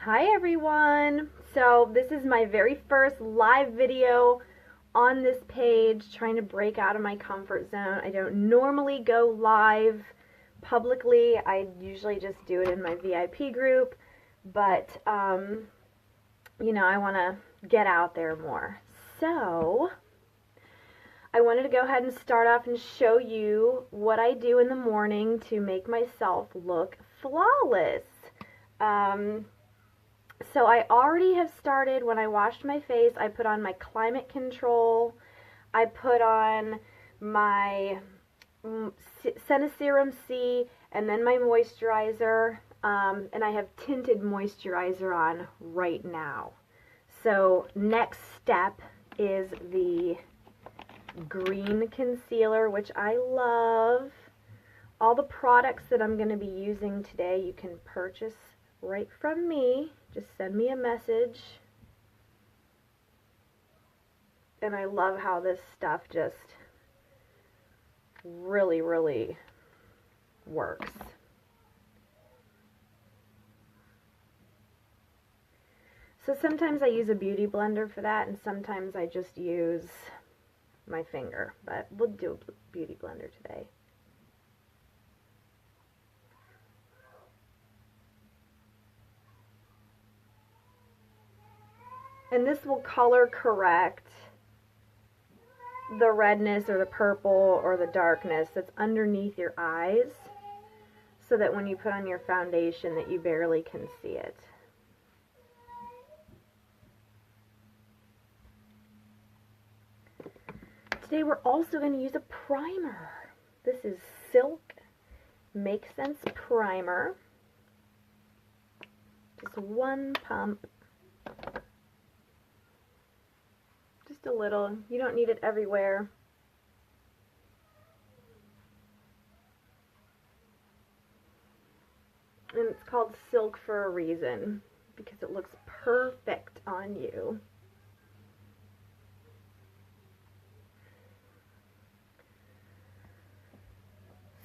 Hi everyone! So this is my very first live video on this page, trying to break out of my comfort zone. I don't normally go live publicly. I usually just do it in my VIP group, but you know, I want to get out there more. So I wanted to go ahead and start off and show you what I do in the morning to make myself look flawless. So I already have started. When I washed my face, I put on my climate control, I put on my Serum C, and then my moisturizer, and I have tinted moisturizer on right now. So next step is the green concealer, which I love. All the products that I'm going to be using today you can purchase right from me. Just send me a message. And I love how this stuff just really works. So sometimes I use a beauty blender for that, and sometimes I just use my finger, but we'll do a beauty blender today. And this will color correct the redness or the purple or the darkness that's underneath your eyes, so that when you put on your foundation that you barely can see it. Today we're also going to use a primer. This is Silk Make Sense Primer. Just one pump. Just a little. You don't need it everywhere. And it's called Silk for a reason, because it looks perfect on you.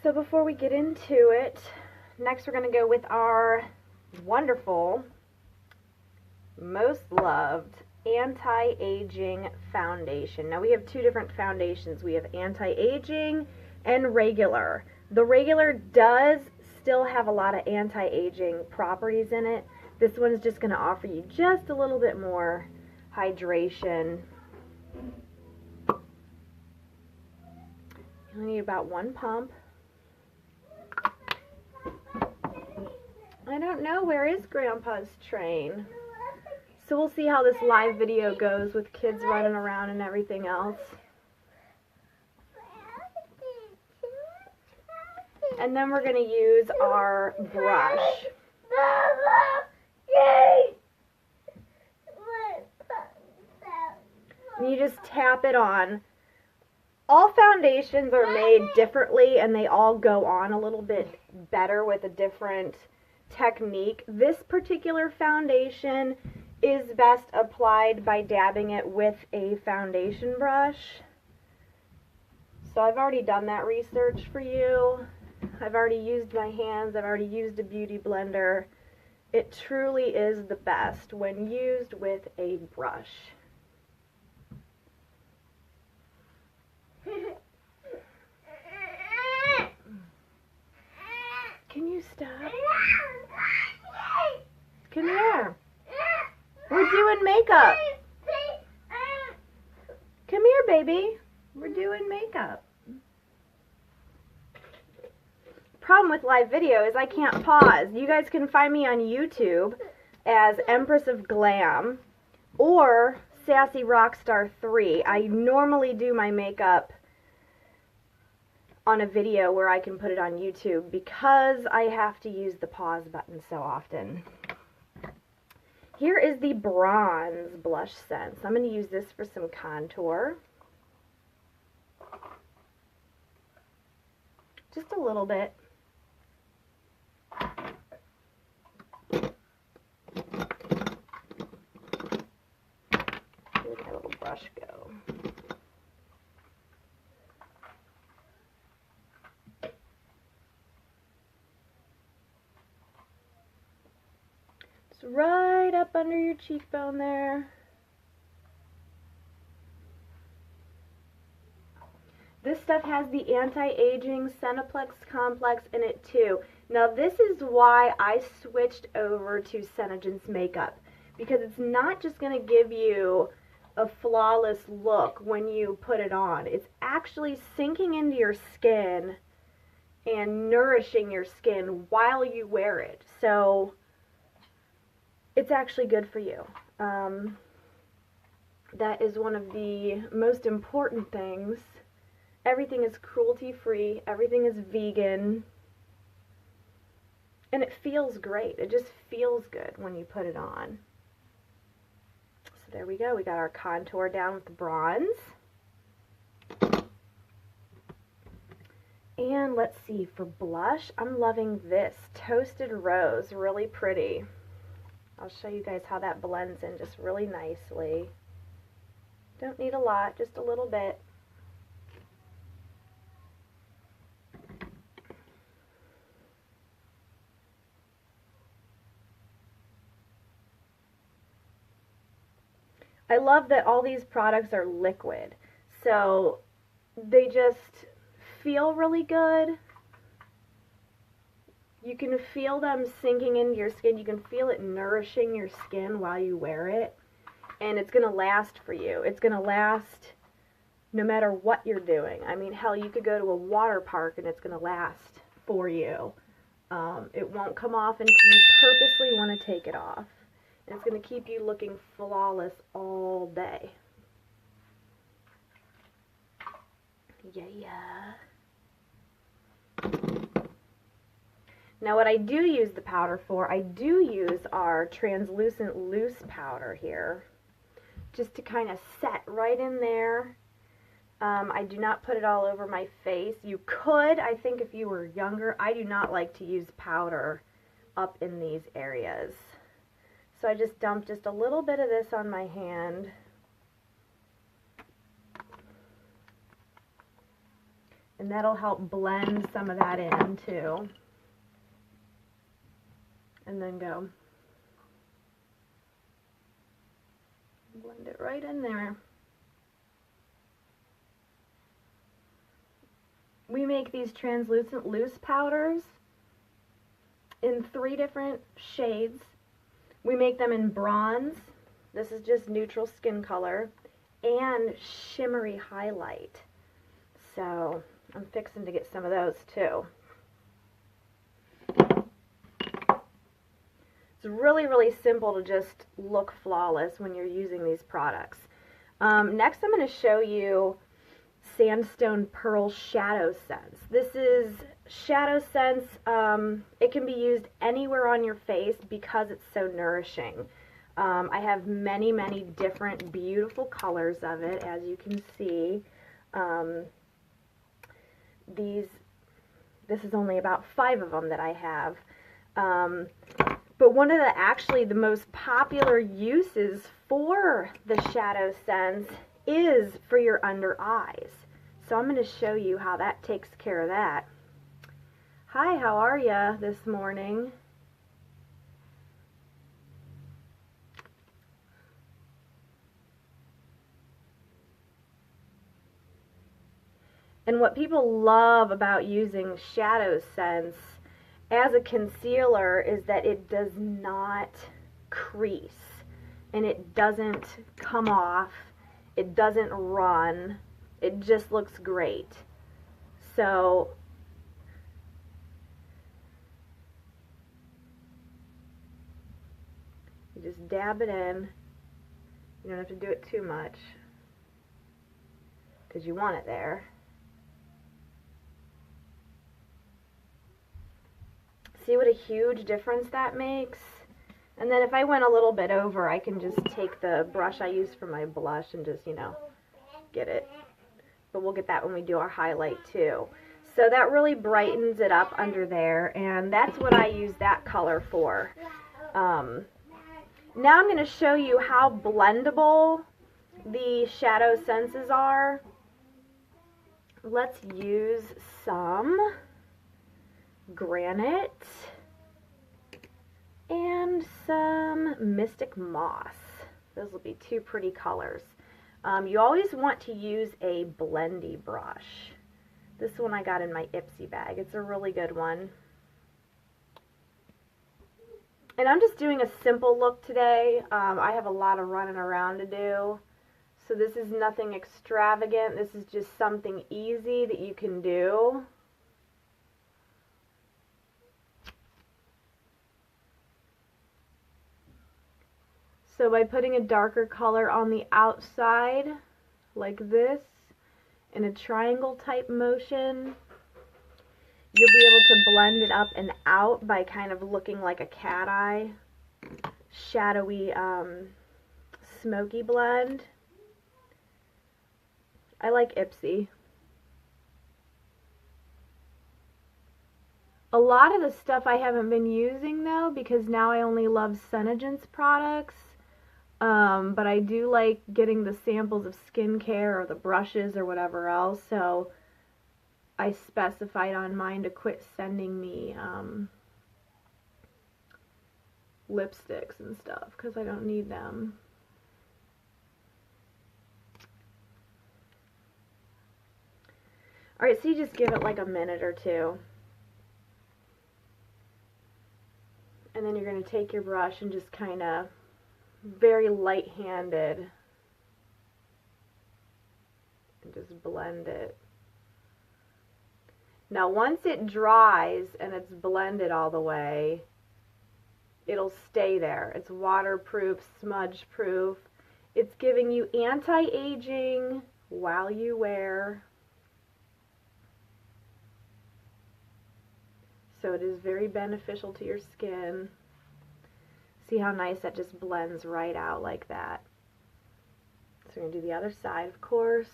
So before we get into it, next we're going to go with our wonderful, most loved anti-aging foundation. Now we have two different foundations. We have anti-aging and regular. The regular does still have a lot of anti-aging properties in it. This one's just going to offer you just a little bit more hydration. You only need about one pump. I don't know, where is Grandpa's train? So we'll see how this live video goes with kids running around and everything else. And then we're going to use our brush. And you just tap it on. All foundations are made differently, and they all go on a little bit better with a different technique. This particular foundation is best applied by dabbing it with a foundation brush. So I've already done that research for you. I've already used my hands. I've already used a beauty blender. It truly is the best when used with a brush. Can you stop? Come here. We're doing makeup. Come here, baby. We're doing makeup. Problem with live video is I can't pause. You guys can find me on YouTube as Empress of Glam or Sassy Rockstar 3. I normally do my makeup on a video where I can put it on YouTube because I have to use the pause button so often. Here is the Bronze Blush Scent. So I'm going to use this for some contour. Just a little bit. Where'd my little brush go? right up under your cheekbone there. This stuff has the anti-aging Seneplex complex in it too. Now this is why I switched over to Senegence makeup, because it's not just going to give you a flawless look when you put it on. It's actually sinking into your skin and nourishing your skin while you wear it. So it's actually good for you. That is one of the most important things. Everything is cruelty-free. Everything is vegan. And it feels great. It just feels good when you put it on. So there we go. We got our contour down with the bronze. And let's see, for blush, I'm loving this Toasted Rose. Really pretty. I'll show you guys how that blends in just really nicely. Don't need a lot, just a little bit. I love that all these products are liquid, so they just feel really good. You can feel them sinking into your skin. You can feel it nourishing your skin while you wear it, and it's going to last for you. It's going to last no matter what you're doing. I mean, hell, you could go to a water park and it's going to last for you. It won't come off until you purposely want to take it off. And it's going to keep you looking flawless all day. Yeah. Now what I do use the powder for, I do use our translucent loose powder here, just to kind of set right in there. I do not put it all over my face. You could, I think if you were younger. I do not like to use powder up in these areas. So I just dump just a little bit of this on my hand. And that'll help blend some of that in too. And then go. Blend it right in there. We make these translucent loose powders in 3 different shades. We make them in bronze, this is just neutral skin color, and shimmery highlight. So I'm fixing to get some of those too. It's really, really simple to just look flawless when you're using these products. Next I'm going to show you Sandstone Pearl Shadow Sense. This is Shadow Sense. It can be used anywhere on your face because it's so nourishing. I have many, many different beautiful colors of it, as you can see. This is only about 5 of them that I have. But one of the most popular uses for the Shadow Sense is for your under eyes. So I'm going to show you how that takes care of that. Hi, how are ya this morning? And what people love about using Shadow Sense as a concealer is that it does not crease and it doesn't come off, it doesn't run, it just looks great. So you just dab it in. You don't have to do it too much because you want it there. See what a huge difference that makes? And then if I went a little bit over, I can just take the brush I use for my blush and just, you know, get it. But we'll get that when we do our highlight too. So that really brightens it up under there, and that's what I use that color for. Now I'm going to show you how blendable the Shadow Senses are. Let's use some Granite, and and some Mystic Moss. Those will be two pretty colors. You always want to use a blendy brush. This one I got in my Ipsy bag. It's a really good one. And I'm just doing a simple look today. I have a lot of running around to do. So this is nothing extravagant. This is just something easy that you can do. So by putting a darker color on the outside, like this, in a triangle type motion, you'll be able to blend it up and out by kind of looking like a cat eye, shadowy, smoky blend. I like Ipsy. A lot of the stuff I haven't been using though, because now I only love senegence products. But I do like getting the samples of skincare or the brushes or whatever else, so I specified on mine to quit sending me lipsticks and stuff because I don't need them. Alright, so you just give it like a minute or two. And then you're going to take your brush and just kind of very light-handed and just blend it. Now once it dries and it's blended all the way, it'll stay there. It's waterproof, smudge-proof. It's giving you anti-aging while you wear. So it is very beneficial to your skin. See how nice that just blends right out like that. So we're going to do the other side, of course.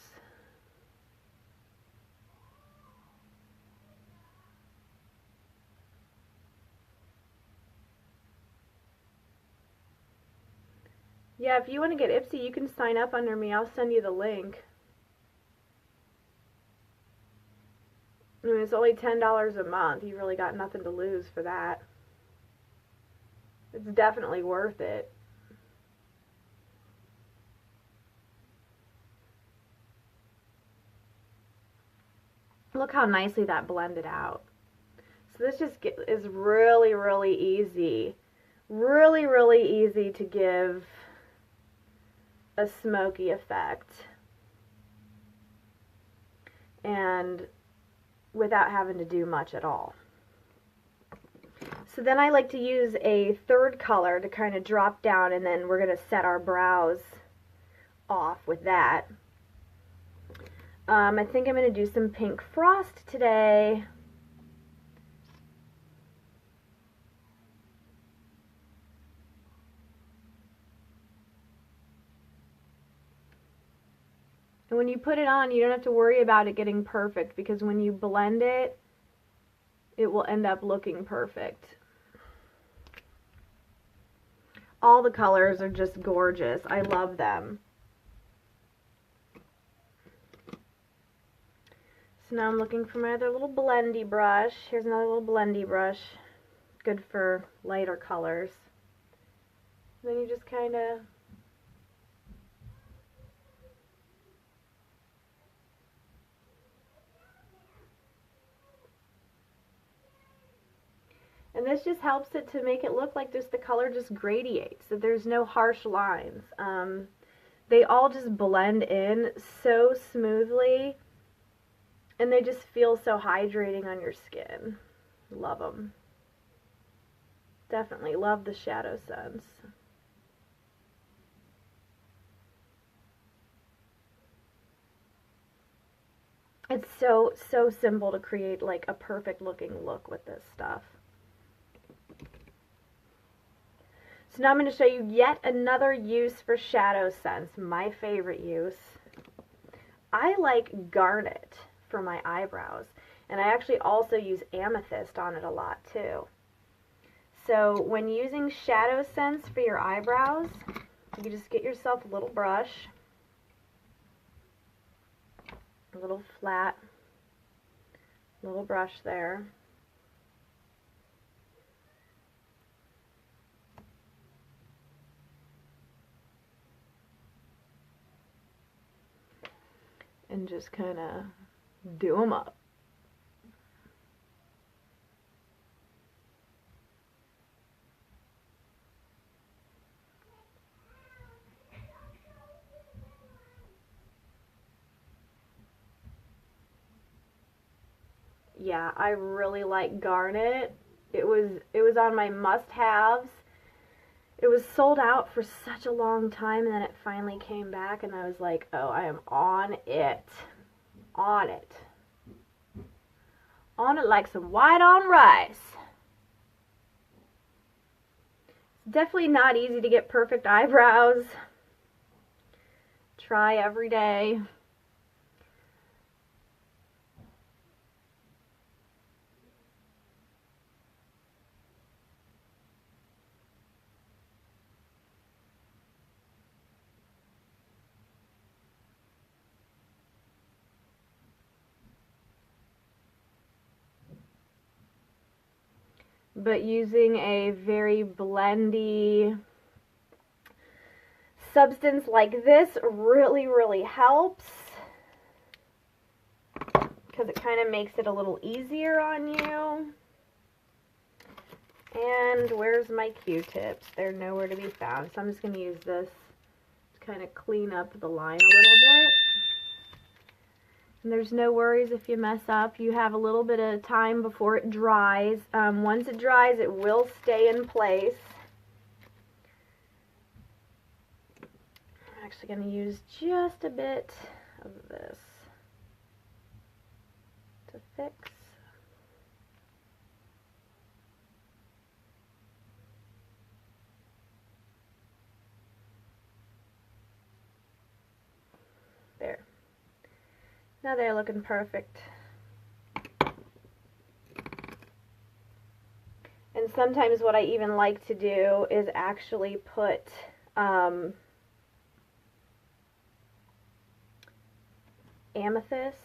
Yeah, if you want to get Ipsy, you can sign up under me. I'll send you the link. I mean, it's only $10 a month. You really got nothing to lose for that. It's definitely worth it. Look how nicely that blended out. So this just is really, really easy. Really, really easy to give a smoky effect. And without having to do much at all. So then I like to use a third color to kind of drop down, and then we're going to set our brows off with that. I think I'm going to do some Pink Frost today. And when you put it on, you don't have to worry about it getting perfect, because when you blend it, it will end up looking perfect. All the colors are just gorgeous. I love them. So now I'm looking for my other little blendy brush. Here's another little blendy brush. Good for lighter colors. And then you just kind of and this just helps it to make it look like just the color just gradiates, that there's no harsh lines. They all just blend in so smoothly, and they just feel so hydrating on your skin. Love them. Definitely love the Shadow Sense. It's so simple to create like a perfect looking look with this stuff. So now I'm going to show you yet another use for Shadow Sense, my favorite use. I like garnet for my eyebrows, and I actually also use amethyst on it a lot too. So when using Shadow Sense for your eyebrows, you just get yourself a little brush, a little flat little brush there. and just kind of do them up. Yeah, I really like garnet. It was on my must-haves. It was sold out for such a long time, and then it finally came back, and I was like, oh, I am on it. On it. On it like some white on rice. It's definitely not easy to get perfect eyebrows. Try every day. But using a very blendy substance like this really, really helps, because it kind of makes it a little easier on you. And where's my Q-tips? They're nowhere to be found, so I'm just going to use this to kind of clean up the line a little bit. And there's no worries if you mess up. You have a little bit of time before it dries. Once it dries, it will stay in place. I'm actually going to use just a bit of this to fix. There. Now they're looking perfect. And sometimes what I even like to do is actually put amethyst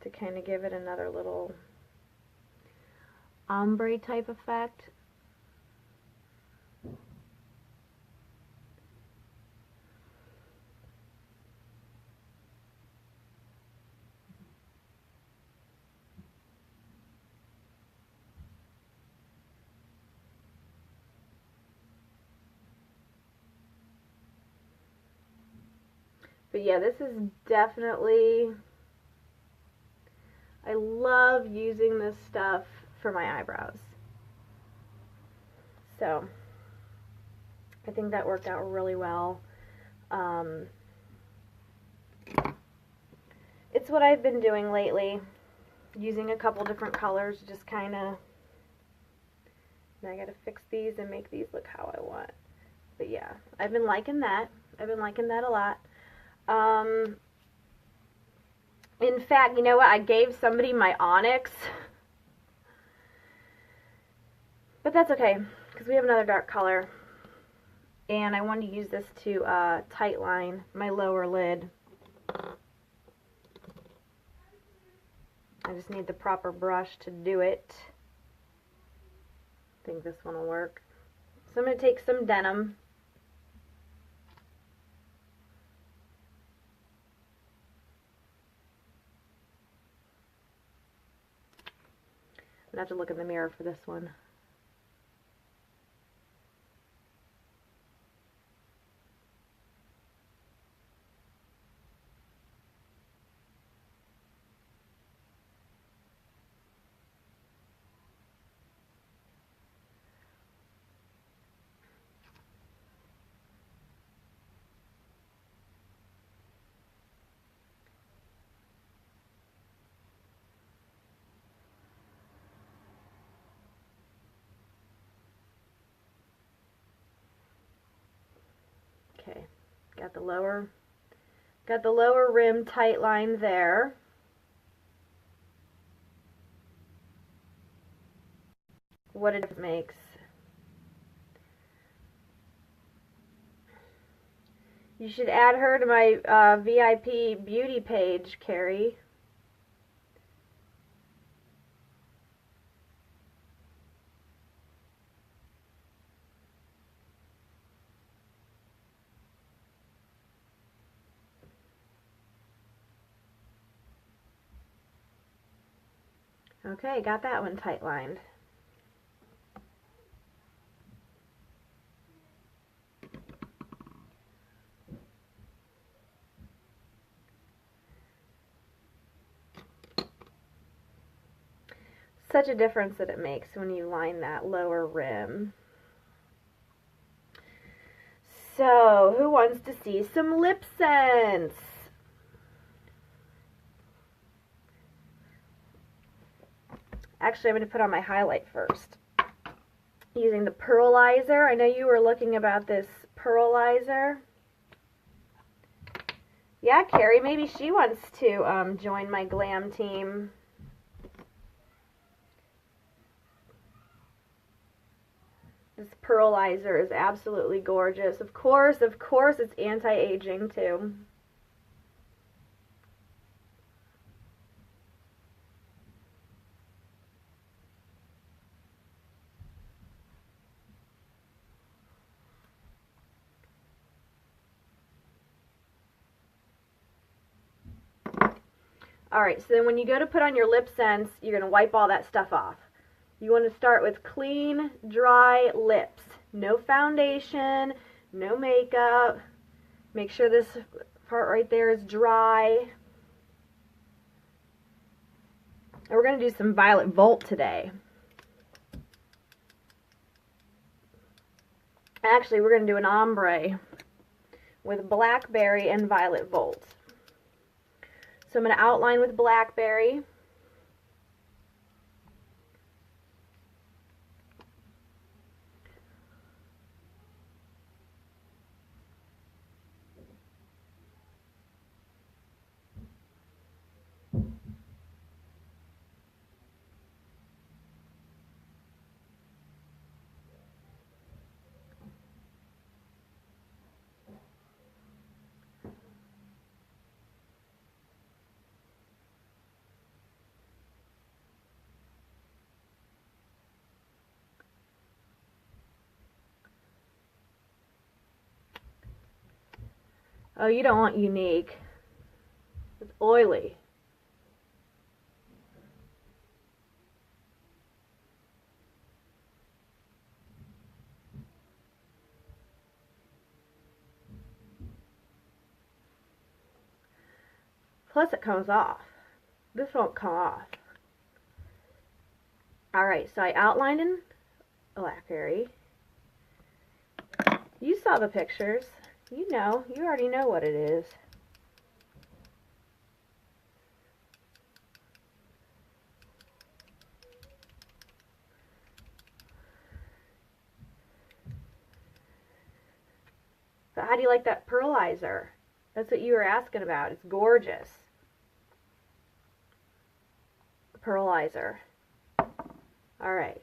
to kind of give it another little ombre type effect. But yeah, this is definitely, I love using this stuff for my eyebrows. So, I think that worked out really well. It's what I've been doing lately, using a couple different colors, just kind of, now I gotta fix these and make these look how I want. But yeah, I've been liking that. I've been liking that a lot. In fact, you know what? I gave somebody my onyx. But that's okay, because we have another dark color. And I wanted to use this to tight line my lower lid. I just need the proper brush to do it. I think this one will work. So I'm going to take some denim. I'm going to have to look in the mirror for this one. Okay, got the lower rim tight line there. What it makes. You should add her to my VIP beauty page, Carrie. Okay, got that one tight lined. Such a difference that it makes when you line that lower rim. So, who wants to see some lip sense? Actually, I'm going to put on my highlight first. Using the pearlizer. I know you were looking about this pearlizer. Yeah, Carrie, maybe she wants to join my glam team. This pearlizer is absolutely gorgeous. Of course, it's anti-aging too. Alright, so then when you go to put on your lip sense, you're going to wipe all that stuff off. You want to start with clean, dry lips. No foundation, no makeup. Make sure this part right there is dry. And we're going to do some Violet Volt today. Actually, we're going to do an ombre with Blackberry and Violet Volt. So I'm going to outline with Blackberry. Oh, you don't want unique. It's oily. Plus it comes off. This won't come off. Alright, so I outlined in Blackberry. You saw the pictures. You know, you already know what it is. But how do you like that pearlizer? That's what you were asking about. It's gorgeous. Pearlizer. Alright.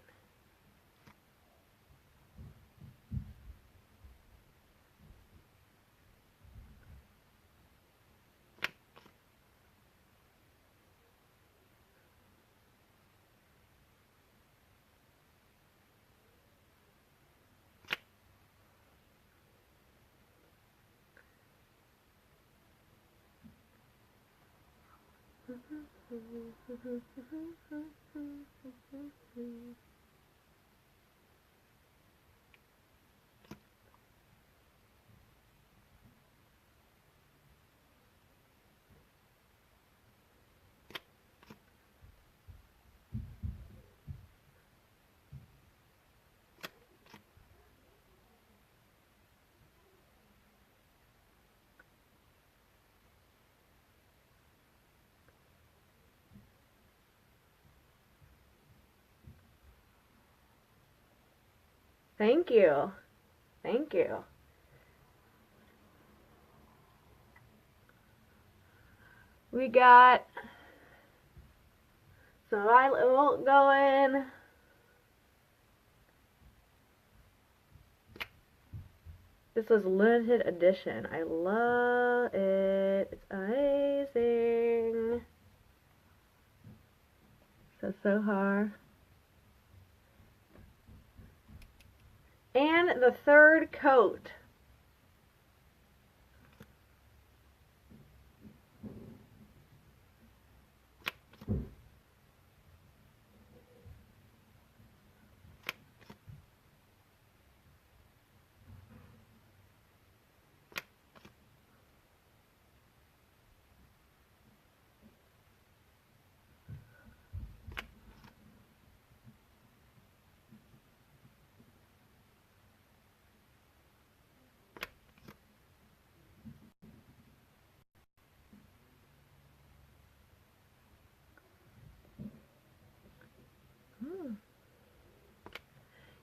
Thank you. Thank you. We got some Violet Volt going. This was limited edition. I love it. It's amazing. So hard. And the third coat.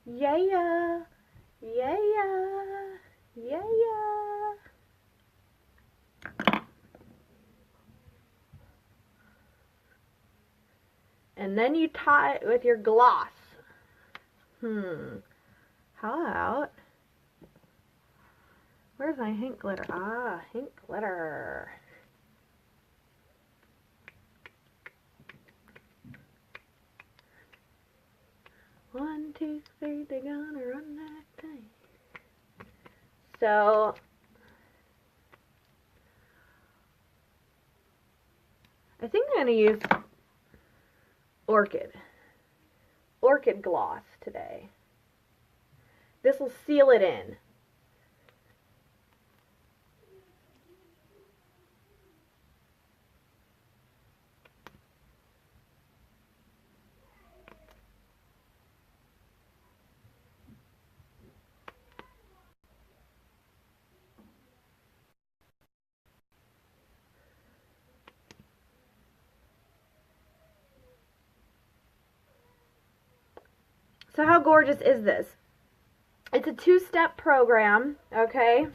Yeah, yeah, yeah, yeah, yeah. And then you tie it with your gloss. How about, where's my hint glitter? Ah, hint glitter. One, two, three, they're gonna run that thing. So, I think I'm gonna use Orchid gloss today. This will seal it in. So how gorgeous is this? It's a two-step program, okay?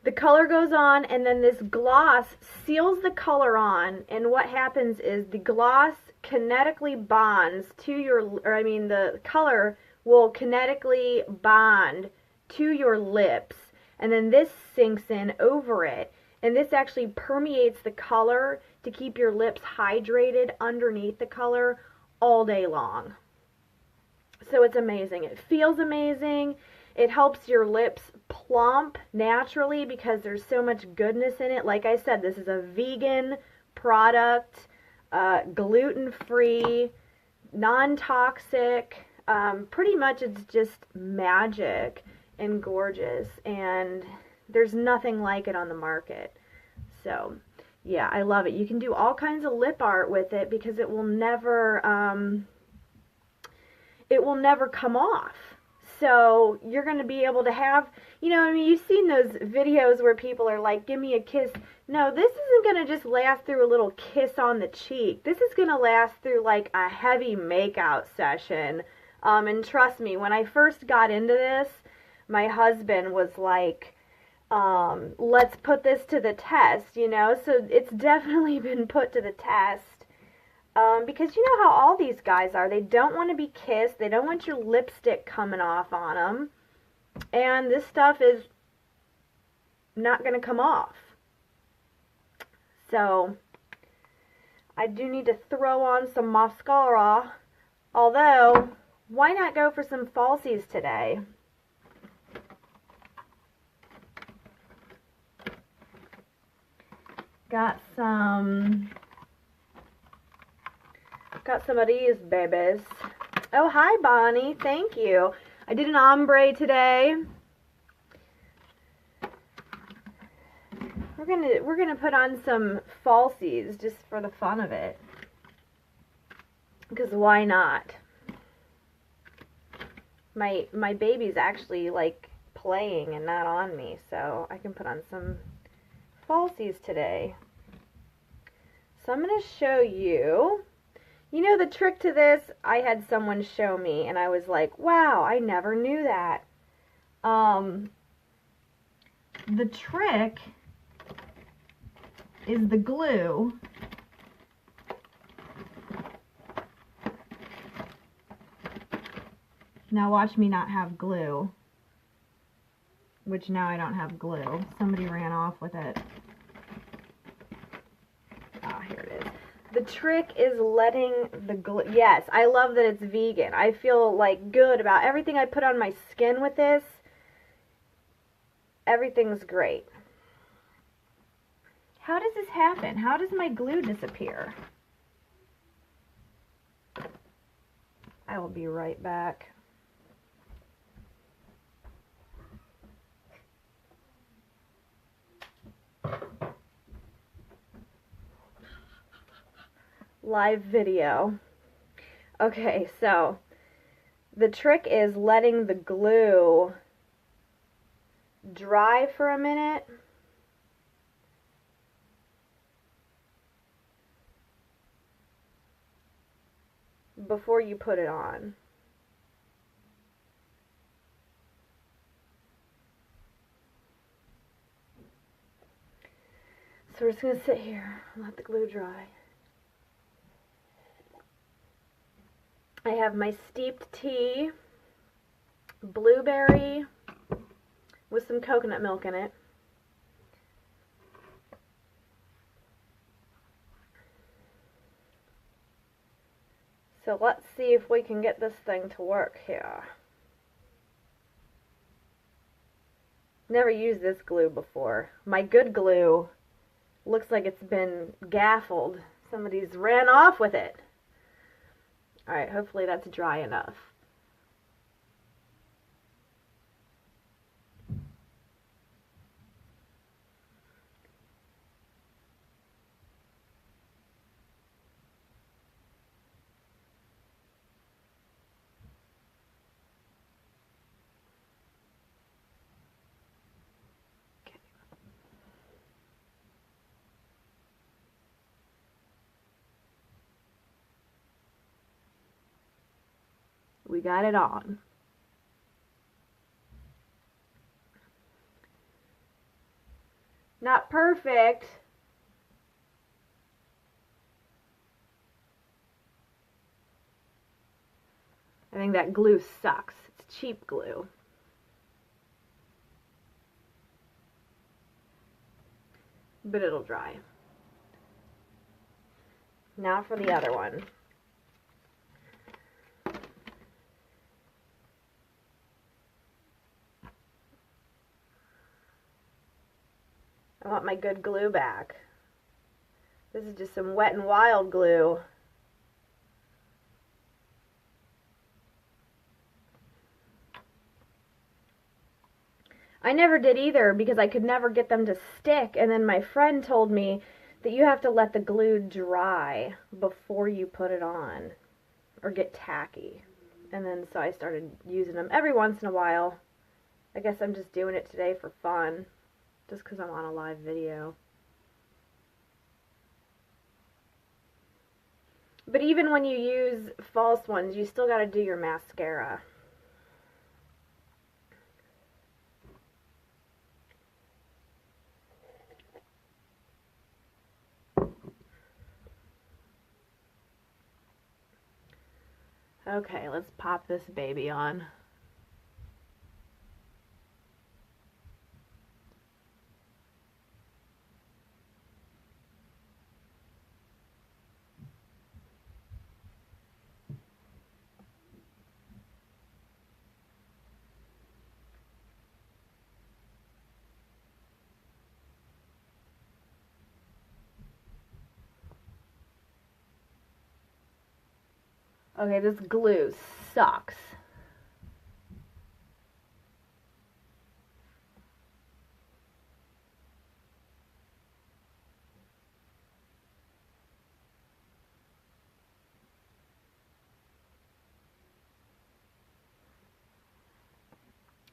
The color goes on, and then this gloss seals the color on, and what happens is the gloss kinetically bonds to the color will kinetically bond to your lips, and then this sinks in over it, and this actually permeates the color to keep your lips hydrated underneath the color all day long. So it's amazing. It feels amazing. It helps your lips plump naturally because there's so much goodness in it. Like I said, this is a vegan product, gluten-free, non-toxic. Pretty much it's just magic and gorgeous, and there's nothing like it on the market. So yeah, I love it. You can do all kinds of lip art with it because it will never come off. So you're going to be able to have, you've seen those videos where people are like, give me a kiss. No, this isn't going to just last through a little kiss on the cheek. This is going to last through like a heavy makeout session. And trust me, when I first got into this, my husband was like, let's put this to the test, So it's definitely been put to the test. Because you know how all these guys are. They don't want to be kissed. They don't want your lipstick coming off on them. And this stuff is not going to come off. So, I do need to throw on some mascara. Although, why not go for some falsies today? Got some of these babies. Oh, hi, Bonnie. Thank you. I did an ombre today. We're gonna put on some falsies just for the fun of it. Because why not? My baby's actually like playing and not on me, so I can put on some falsies today. So I'm gonna show you. You know the trick to this, I had someone show me, and I was like, wow, I never knew that. The trick is the glue. Now watch me not have glue, which now I don't have glue. Somebody ran off with it. Ah, here it is. The trick is letting the glue, yes, I love that it's vegan. I feel like good about everything I put on my skin with this. Everything's great. How does this happen? How does my glue disappear? I will be right back. Live video. Okay, so the trick is letting the glue dry for a minute. Before you put it on. So we're just going to sit here and let the glue dry. I have my steeped tea, blueberry with some coconut milk in it. So let's see if we can get this thing to work here. Never used this glue before. My good glue looks like it's been gaffled. Somebody's ran off with it. Alright, hopefully that's dry enough. We got it on. Not perfect. I think that glue sucks. It's cheap glue. But it'll dry. Now for the other one. I want my good glue back. This is just some Wet n Wild glue. I never did either because I could never get them to stick, and then my friend told me that you have to let the glue dry before you put it on or get tacky. And then so I started using them every once in a while. I guess I'm just doing it today for fun. Just because I'm on a live video. But even when you use false ones, you still got to do your mascara. Okay, let's pop this baby on. Okay, this glue sucks.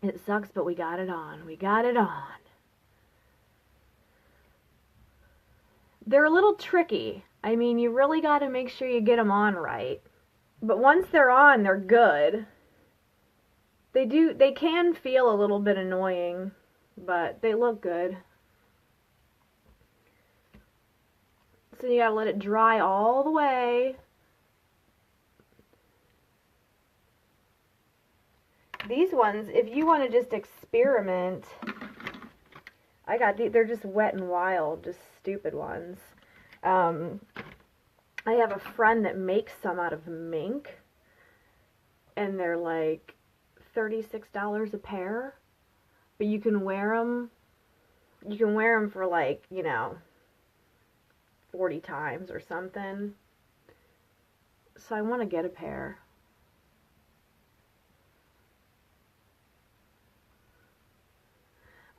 It sucks, but we got it on. We got it on. They're a little tricky. I mean, you really got to make sure you get them on right. But once they're on, they're good. They can feel a little bit annoying, but they look good. So you gotta let it dry all the way. These ones, if you want to just experiment, I got these, they're just Wet n Wild, just stupid ones. I have a friend that makes some out of mink, and they're like $36 a pair, but you can wear them for like, you know, 40 times or something. So I want to get a pair.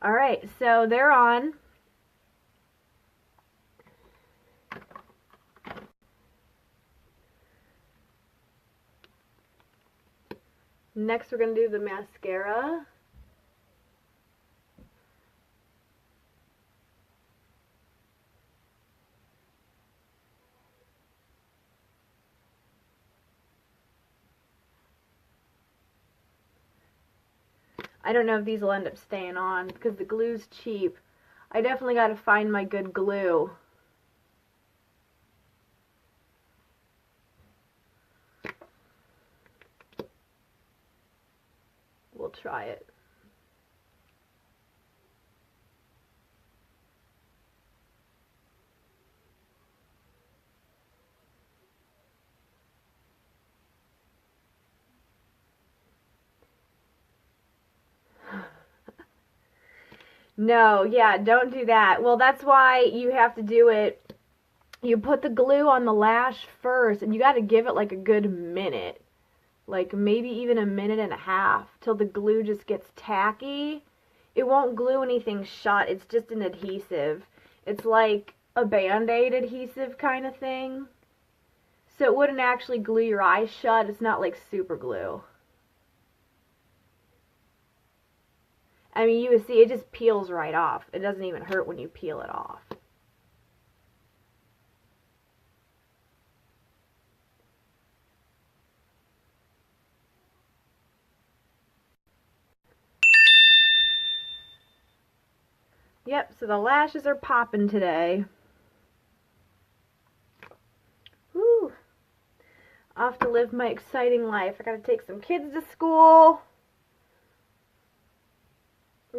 Alright, so they're on. Next we're going to do the mascara. I don't know if these will end up staying on because the glue's cheap. I definitely got to find my good glue. We'll try it. No, yeah, don't do that. Well, that's why you have to do it. You put the glue on the lash first, and you got to give it like a good minute. Like maybe even a minute and a half till the glue just gets tacky. It won't glue anything shut. It's just an adhesive. It's like a Band-Aid adhesive kind of thing. So it wouldn't actually glue your eyes shut. It's not like super glue. I mean, you would see it just peels right off. It doesn't even hurt when you peel it off. Yep, so the lashes are popping today. Whew. Off to live my exciting life. I gotta take some kids to school.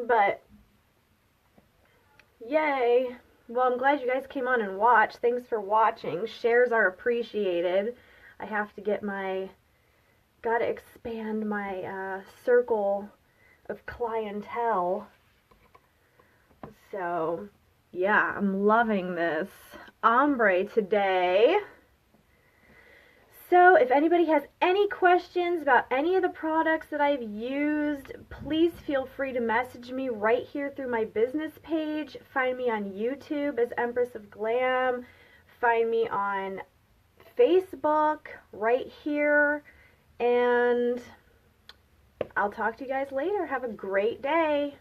But, yay. Well, I'm glad you guys came on and watched. Thanks for watching. Shares are appreciated. I have to get gotta expand my circle of clientele. So, yeah, I'm loving this ombre today. So if anybody has any questions about any of the products that I've used, please feel free to message me right here through my business page. Find me on YouTube as Empress of Glam. Find me on Facebook right here. And I'll talk to you guys later. Have a great day.